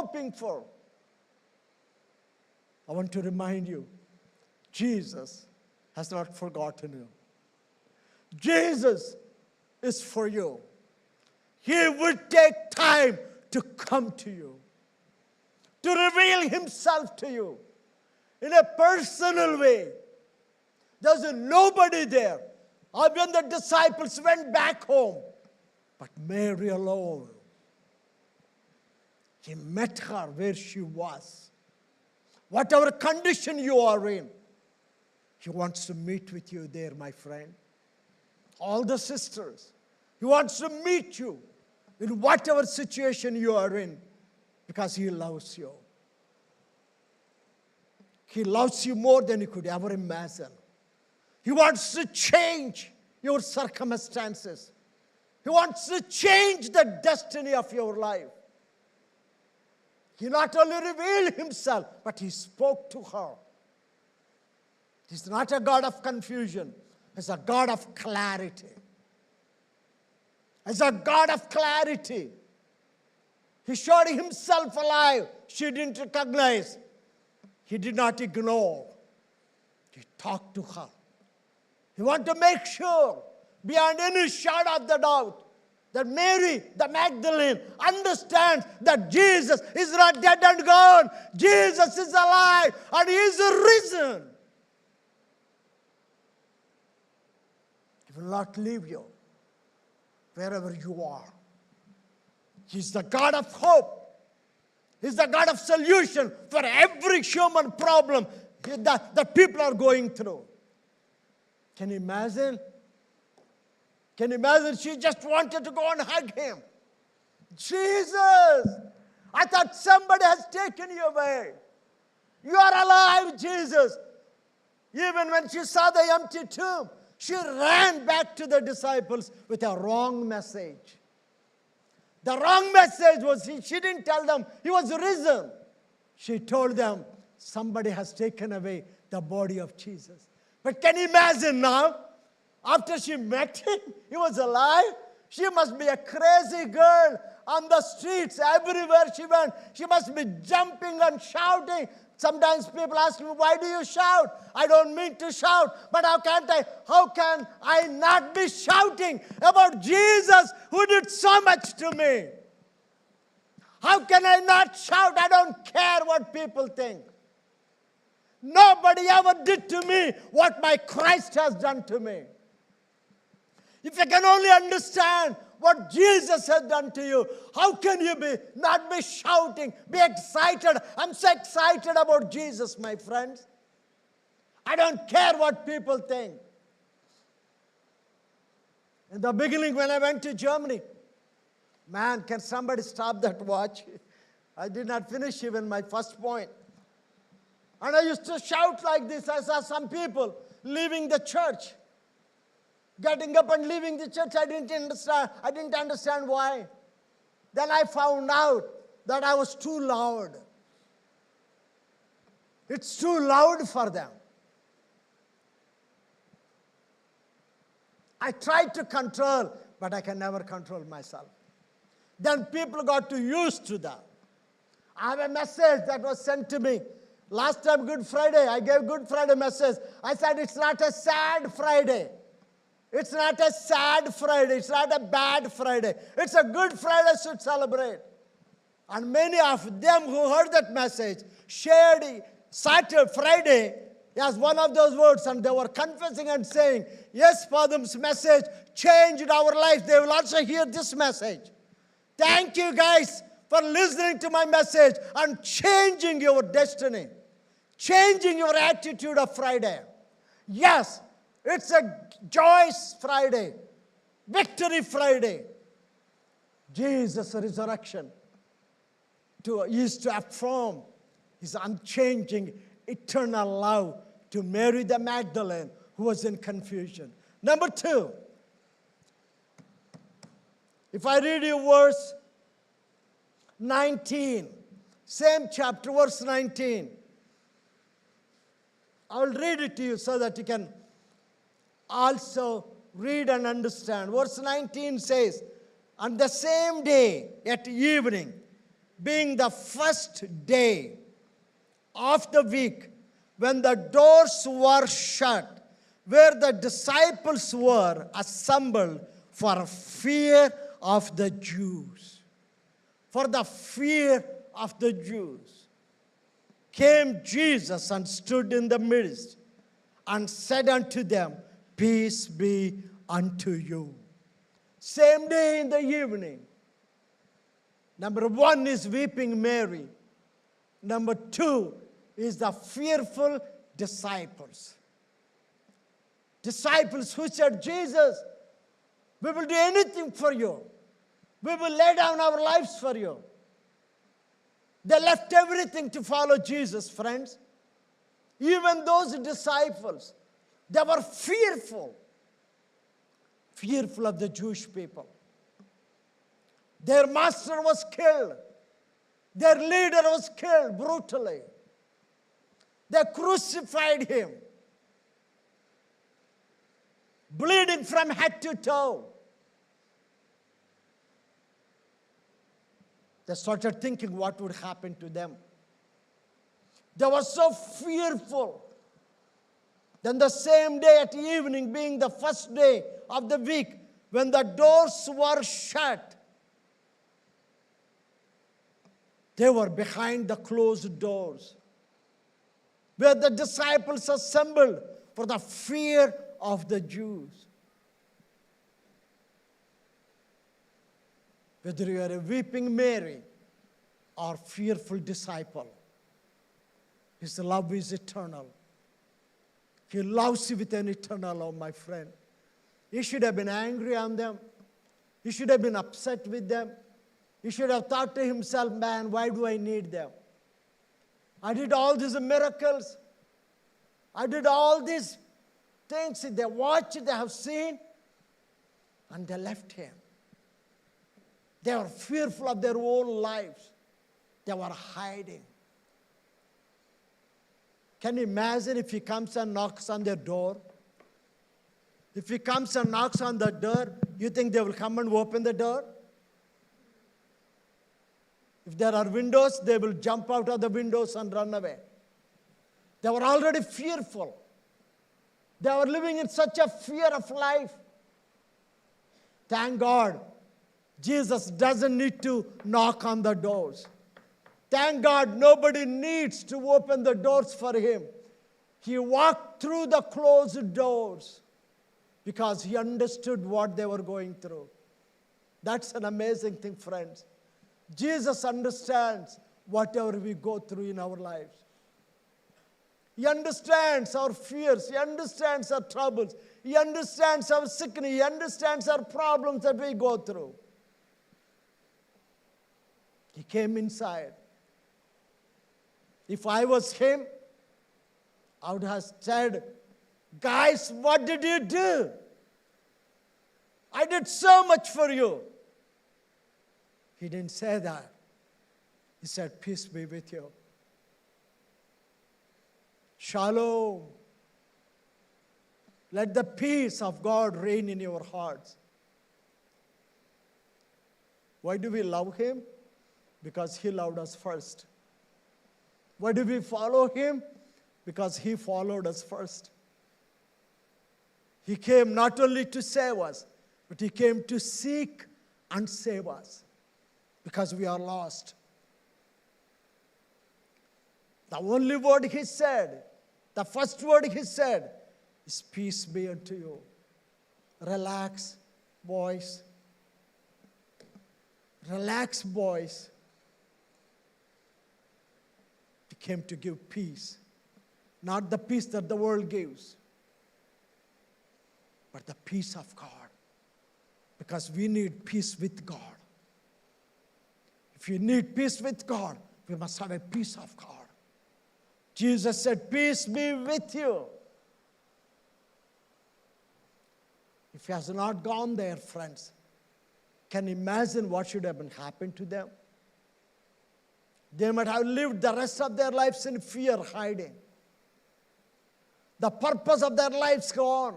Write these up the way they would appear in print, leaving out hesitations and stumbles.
hoping for. I want to remind you, Jesus has not forgotten you. Jesus is for you. He will take time to come to you, to reveal himself to you in a personal way. There's nobody there. When the disciples went back home, but Mary alone, he met her where she was. Whatever condition you are in, he wants to meet with you there, my friend. All the sisters, he wants to meet you in whatever situation you are in, because he loves you. He loves you more than you could ever imagine. He wants to change your circumstances. He wants to change the destiny of your life. He not only revealed himself, but he spoke to her. He's not a God of confusion. He's a God of clarity. He's a God of clarity. He showed himself alive. She didn't recognize. He did not ignore. He talked to her. He wanted to make sure, beyond any shadow of the doubt, that Mary, the Magdalene, understands that Jesus is not dead and gone. Jesus is alive and he is risen. He will not leave you wherever you are. He's the God of hope. He's the God of solution for every human problem that people are going through. Can you imagine? Can you imagine? She just wanted to go and hug him. Jesus, I thought somebody has taken you away. You are alive, Jesus. Even when she saw the empty tomb, she ran back to the disciples with a wrong message. The wrong message was, she didn't tell them he was risen. She told them somebody has taken away the body of Jesus. But can you imagine now? After she met him, he was alive. She must be a crazy girl on the streets. Everywhere she went, she must be jumping and shouting. Sometimes people ask me, why do you shout? I don't mean to shout, but how can I not be shouting about Jesus who did so much to me? How can I not shout? I don't care what people think. Nobody ever did to me what my Christ has done to me. If you can only understand what Jesus has done to you, how can you not be shouting, be excited? I'm so excited about Jesus, my friends. I don't care what people think. In the beginning, when I went to Germany, man, can somebody stop that watch? I did not finish even my first point. And I used to shout like this. I saw some people leaving the church. Getting up and leaving the church, I didn't understand why. Then I found out that I was too loud. It's too loud for them. I tried to control, but I can never control myself. Then people got too used to that. I have a message that was sent to me. Last time, Good Friday, I gave Good Friday message. I said, it's not a sad Friday. It's not a sad Friday. It's not a bad Friday. It's a Good Friday to celebrate. And many of them who heard that message shared Saturday, Friday as one of those words, and they were confessing and saying, Yesupadam's message changed our lives. They will also hear this message. Thank you guys for listening to my message and changing your destiny, changing your attitude of Friday. Yes, it's a joyous Friday, victory Friday. Jesus' resurrection is to affirm his unchanging, eternal love to Mary the Magdalene, who was in confusion. Number 2, if I read you verse 19, same chapter, verse 19. I'll read it to you so that you can also read and understand. Verse 19 says, on the same day at evening, being the first day of the week, when the doors were shut, where the disciples were assembled for fear of the Jews. For the fear of the Jews. Came Jesus and stood in the midst and said unto them, Peace be unto you. Same day in the evening. Number one is weeping Mary. Number two is the fearful disciples. Disciples who said, Jesus, we will do anything for you. We will lay down our lives for you. They left everything to follow Jesus, friends. Even those disciples, they were fearful. Fearful of the Jewish people. Their master was killed. Their leader was killed brutally. They crucified him, bleeding from head to toe. They started thinking what would happen to them. They were so fearful. Then the same day at evening, being the first day of the week, when the doors were shut, they were behind the closed doors, where the disciples assembled for the fear of the Jews. Whether you are a weeping Mary or fearful disciple, His love is eternal. He loves you with an eternal love, my friend. He should have been angry on them. He should have been upset with them. He should have thought to himself, man, why do I need them? I did all these miracles. I did all these things. They watched, they have seen, and they left him. They were fearful of their own lives. They were hiding. Can you imagine if he comes and knocks on their door? If he comes and knocks on the door, you think they will come and open the door? If there are windows, they will jump out of the windows and run away. They were already fearful. They were living in such a fear of life. Thank God, Jesus doesn't need to knock on the doors. Thank God, nobody needs to open the doors for him. He walked through the closed doors because he understood what they were going through. That's an amazing thing, friends. Jesus understands whatever we go through in our lives. He understands our fears. He understands our troubles. He understands our sickness. He understands our problems that we go through. He came inside. If I was him, I would have said, guys, what did you do? I did so much for you. He didn't say that. He said, peace be with you. Shalom. Let the peace of God reign in your hearts. Why do we love him? Because he loved us first. Why do we follow him? Because he followed us first. He came not only to save us, but he came to seek and save us. Because we are lost. The only word he said, the first word he said, is peace be unto you. Relax, boys. Relax, boys. He came to give peace. Not the peace that the world gives, but the peace of God. Because we need peace with God. If you need peace with God, we must have a peace of God. Jesus said, peace be with you. If he has not gone there, friends, can you imagine what should have been happened to them? They might have lived the rest of their lives in fear, hiding. The purpose of their lives gone.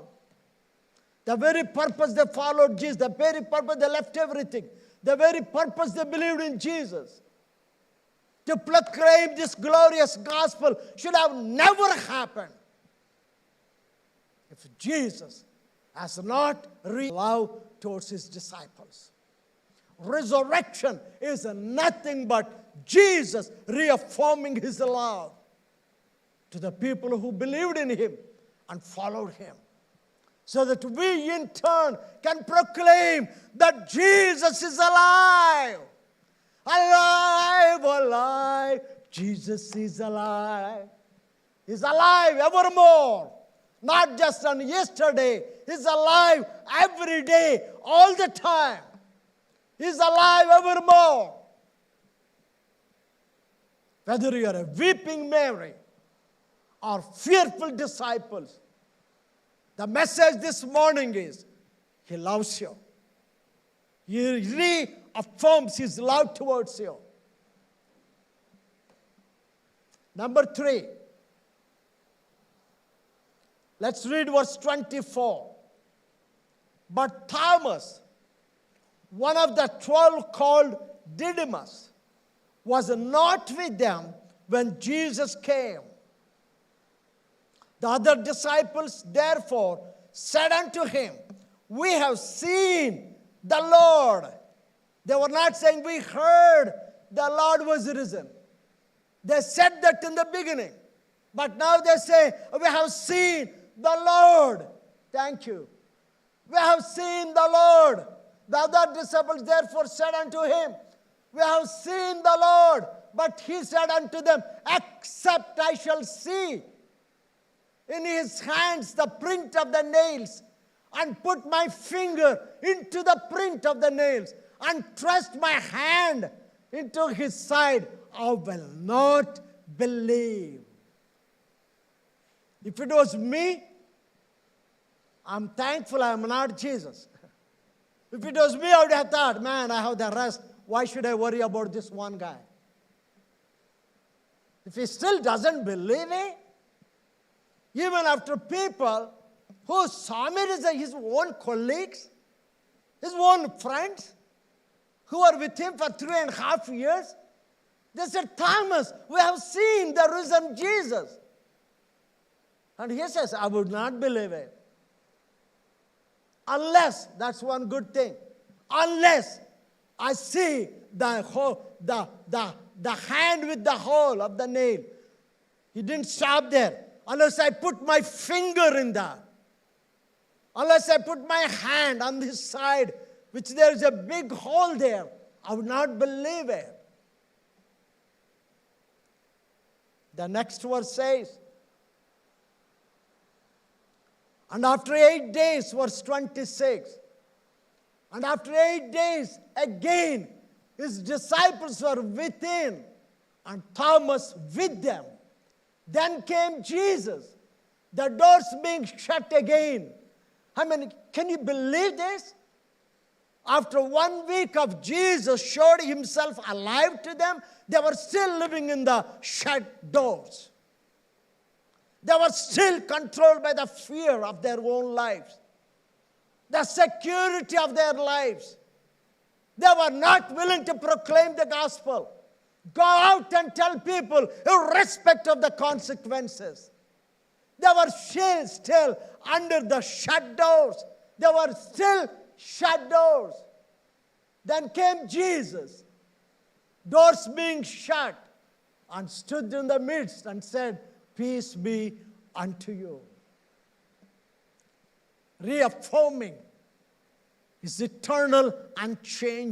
The very purpose they followed Jesus, the very purpose they left everything, the very purpose they believed in Jesus, to proclaim this glorious gospel should have never happened if Jesus has not love towards his disciples. Resurrection is nothing but Jesus reaffirming his love to the people who believed in him and followed him, so that we in turn can proclaim that Jesus is alive. Alive, alive, Jesus is alive. He's alive evermore. Not just on yesterday. He's alive every day, all the time. He's alive evermore. Whether you are a weeping Mary or fearful disciples, the message this morning is, he loves you. He reaffirms his love towards you. Number 3. Let's read verse 24. But Thomas, one of the 12 called Didymus, was not with them when Jesus came. The other disciples therefore said unto him, we have seen the Lord. They were not saying, we heard the Lord was risen. They said that in the beginning. But now they say, we have seen the Lord. Thank you. We have seen the Lord. The other disciples therefore said unto him, we have seen the Lord. But he said unto them, except I shall see in his hands the print of the nails, and put my finger into the print of the nails, and thrust my hand into his side, I will not believe. If it was me, I'm thankful I am not Jesus. If it was me, I would have thought, man, I have the rest. Why should I worry about this one guy? If he still doesn't believe me, even after people who saw me as his own colleagues, his own friends, who were with him for 3.5 years, they said, Thomas, we have seen the risen Jesus. And he says, I would not believe it. Unless, that's one good thing, unless I see the hand with the hole of the nail. He didn't stop there. Unless I put my finger in that. Unless I put my hand on his side, which there is a big hole there, I would not believe it. The next verse says, and after 8 days, verse 26, and after 8 days, again, his disciples were within, and Thomas with them. Then came Jesus, the doors being shut again. I mean, can you believe this? After 1 week of Jesus showed himself alive to them, they were still living in the shut doors. They were still controlled by the fear of their own lives, the security of their lives. They were not willing to proclaim the gospel. Go out and tell people, irrespective of the consequences. They were still under the shut doors. They were still shut doors. Then came Jesus, doors being shut, and stood in the midst and said, peace be unto you. Reaffirming his eternal, unchanging